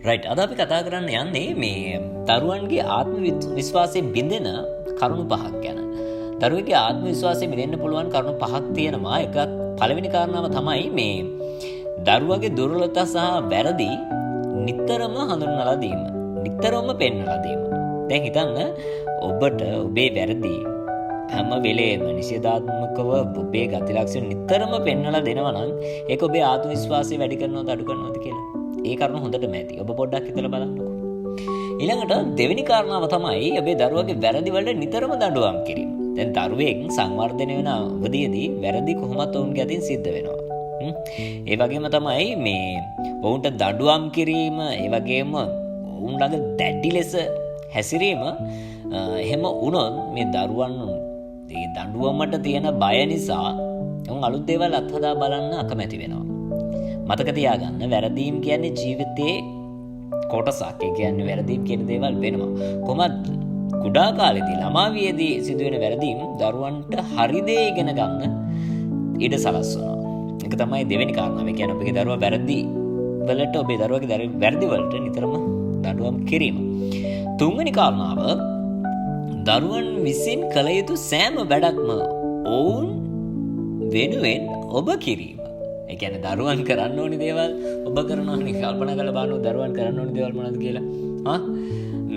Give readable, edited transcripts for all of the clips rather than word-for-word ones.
Right. අද අපි කතා කරන්න යන්නේ මේ දරුවන්ගේ ආත්ම විශ්වාසය බිඳෙන කරුණු පහක් ගැන. දරුවෙකුගේ ආත්ම විශ්වාසය බිඳෙන්න පුළුවන් කරුණු පහක් තියෙනවා. එකක් පළවෙනි කාරණාව තමයි මේ දරුවගේ දුර්වලතා සහ වැරදි නිතරම හඳුන්වලා දීම. නිතරම පෙන්වලා දීම. දැන් හිතන්න ඔබට ඔබේ වැරදි හැම වෙලේම නිෂේධාත්මකව ඔබේ ගති ලක්ෂණ නිතරම පෙන්වලා දෙනවා නම් ඒක ඔබේ ආත්ම විශ්වාසය වැඩි කරනවද අඩු කරනවද කියලා. ඒ කරුණ හොඳටම ඇති. ඔබ පොඩ්ඩක් හිතලා බලන්නකෝ. ඊළඟට දෙවෙනි කාරණාව තමයි ඔබේ දරුවගේ වැරදි වලට නිතරම දඬුවම් කිරීම. දැන් දරුවෙක් සංවර්ධනය වෙන අවධියේදී වැරදි කොහොමත් ඔවුන්ගේ අතින් සිද්ධ වෙනවා. ඒ වගේම තමයි මේ ඔවුන්ට දඬුවම් කිරීම, ඒ වගේම ඔවුන් ළඟ දැඩි ලෙස හැසිරීම එහෙම වුණොත් මේ දරුවන් ඒ දඬුවමට තියෙන බය නිසා ඔවුන් අලුත් දේවල් අත්හදා බලන්න අකමැති වෙනවා. මතක තියාගන්න වැරදීම් කියන්නේ ජීවිතයේ කොටසක්. ඒ කියන්නේ වැරදීම් කියන දේවල් වෙනවා. කොහොමද කුඩා කාලේදී ළමා වියේදී සිදුවෙන වැරදීම් දරුවන්ට හරි දේ ඉගෙන ගන්න ඉඩ සලස්වනවා. ඒක තමයි දෙවෙනි කාරණාව. ඒ කියන්නේ ඔබගේ දරුවා වැරදි වලට ඔබේ දරුවාගේ වැරදි වලට නිතරම දඬුවම් කිරීම. තුන්වෙනි කාරණාව දරුවන් විසින් කළ යුතු සෑම වැඩක්ම ඔවුන් වෙනුවෙන් ඔබ කිරීම. ඒ කියන්නේ දරුවන් කරන්න ඕනි දේවල් ඔබ කරනවානේ. කල්පනා කරලා බලන්න දරුවන් කරන්න ඕනි දේවල් මොනවද කියලා.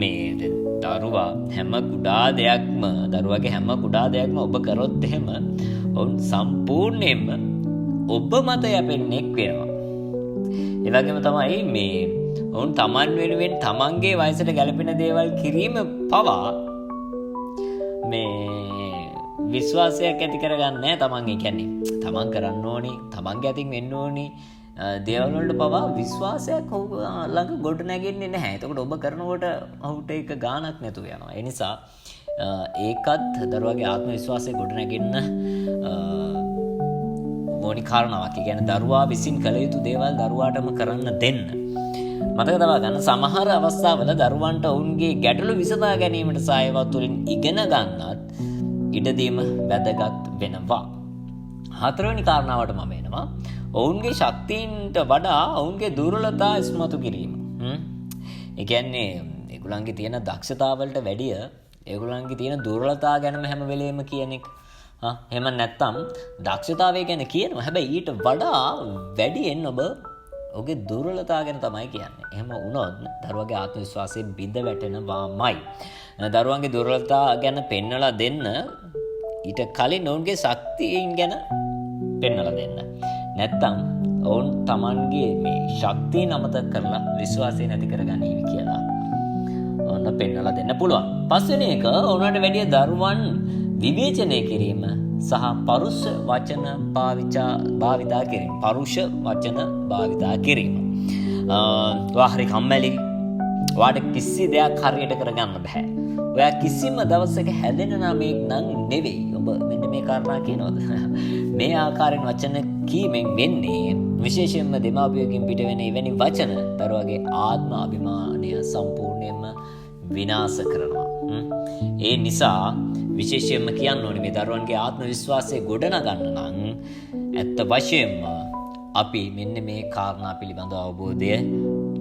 මේ දරුවා හැම කුඩා දෙයක්ම දරුවාගේ හැම කුඩා දෙයක්ම ඔබ කරොත් එහෙම ඔවුන් සම්පූර්ණයෙන්ම ඔබ මත යැපෙන්නෙක් වෙනවා. ඒ වගේම තමයි මේ ඔවුන් Taman වෙනුවෙන් Tamanගේ වයසට ගැලපෙන දේවල් කිරීම පවා මේ විශ්වාසයක් ඇති කරගන්නේ Taman. ඒ කියන්නේ Taman කරන්න ඕනි, Tamanගේ අතින් වෙන්න ඕනි දේවල් වලට පවා විශ්වාසයක් ඔහු ළඟ ගොඩ නැගෙන්නේ නැහැ. එතකොට ඔබ කරනකොට ඔහුට ඒක ගාණක් නැතුව යනවා. ඒ නිසා ඒකත් දරුවාගේ ආත්ම විශ්වාසය ගොඩ නැගෙන්න ඕනි කාරණාවක්. ඒ කියන්නේ දරුවා විසින් කළ යුතු දේවල් දරුවාටම කරන්න දෙන්න. මතක තබා ගන්න සමහර අවස්ථාවල දරුවන්ට ඔවුන්ගේ ගැටලු විසඳා ගැනීමට සහ ඒවා තුළින් ඉගෙන ගන්නත් ඉඩදීම වැදගත් වෙනවා. හතරවෙනි කාරණාවට මම එනවා. ඔවුන්ගේ ශක්තියින්ට වඩා ඔවුන්ගේ දුර්වලතා ඉස්මතු කිරීම. ඒ කියන්නේ ඒගොල්ලන්ගේ තියෙන දක්ෂතාවලට වැඩිය ඒගොල්ලන්ගේ තියෙන දුර්වලතා ගැනම හැම වෙලේම කියන එක. එහෙම නැත්නම් දක්ෂතාවය ගැන කියනවා. හැබැයි ඊට වඩා වැඩියෙන් ඔබ ඔහුගේ දුර්වලතා ගැන තමයි කියන්නේ. එහෙම වුණොත් දරුවගේ ආත්ම විශ්වාසය බිඳ වැටෙනවාමයි. දරුවන්ගේ දුර්වලතා ගැන පෙන්වලා දෙන්න ඊට කලින් ඔවුන්ගේ ශක්තියින් ගැන පෙන්වලා දෙන්න. නැත්තම් ඔවුන් Tamanගේ මේ ශක්තිය අමතක කරලා විශ්වාසය නැති කරගනීවි කියලා ඔන්න පෙන්වලා දෙන්න පුළුවන්. පස්වෙනි එක ඔවුන්ට වැඩිය දරුවන් විවේචනය කිරීම සහ පරුෂ වචන භාවිතා කිරීම. පරුෂ වචන භාවිතා කිරීම. වාහරි කම්මැලි. වාට කිසි දෙයක් හරියට කරගන්න බෑ. ඔයා කිසිම දවසක හැදෙන නමෙක් නම් නෙවෙයි. ඔබ මෙන්න මේ කාරණා කියනවද? මේ ආකාරයෙන් වචන කීමෙන් වෙන්නේ විශේෂයෙන්ම දෙමාපියකින් පිට වෙන එවැනි වචන දරුවාගේ ආත්ම අභිමානය සම්පූර්ණයෙන්ම විනාශ කරනවා. ඒ නිසා විශේෂයෙන්ම කියන්න ඕනේ මේ දරුවන්ගේ ආත්ම විශ්වාසය ගොඩනගන්න නම් ඇත්ත වශයෙන්ම අපි මෙන්න මේ කාරණා පිළිබඳව අවබෝධය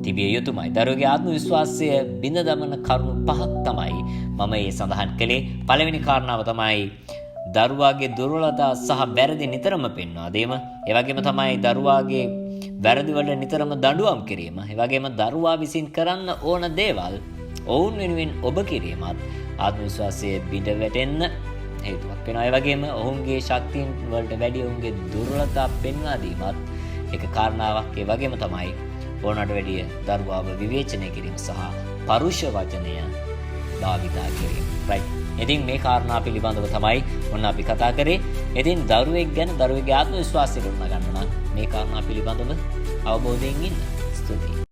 තිබිය යුතුමයි. දරුවගේ ආත්ම විශ්වාසය බිඳ දමන කරුණු පහක් තමයි මම ඒ සඳහන් කළේ. පළවෙනි කාරණාව තමයි දරුවාගේ දුර්වලතා සහ වැරදි නිතරම පෙන්වා දීම. ඒ වගේම තමයි දරුවාගේ වැරදි වලට නිතරම දඬුවම් කිරීම. ඒ වගේම දරුවා විසින් කරන්න ඕන දේවල් ඔවුන් වෙනුවෙන් ඔබ කිරීමත් ආත්ම විශ්වාසය බිඳ වැටෙන්න හේතුවක් වෙනවා. ඒ වගේම ඔවුන්ගේ ශක්තියින් වලට වැඩි ඔවුන්ගේ දුර්වලතා පෙන්වා දීමත් එක කාරණාවක්. ඒ වගේම තමයි ඕනට වැඩිය දරුවාව විවේචනය කිරීම සහ පරුෂ වචනය භාවිතා කිරීම. රයිට්. ඉතින් මේ කාරණා පිළිබඳව තමයි ඔන්න අපි කතා කරේ. ඉතින් දරුවෙක් ගැන දරුවෙක්ගේ ආත්ම විශ්වාසය ගොඩනගන්න නම් මේ කාරණා පිළිබඳව අවබෝධයෙන් ඉන්න. ස්තුතියි.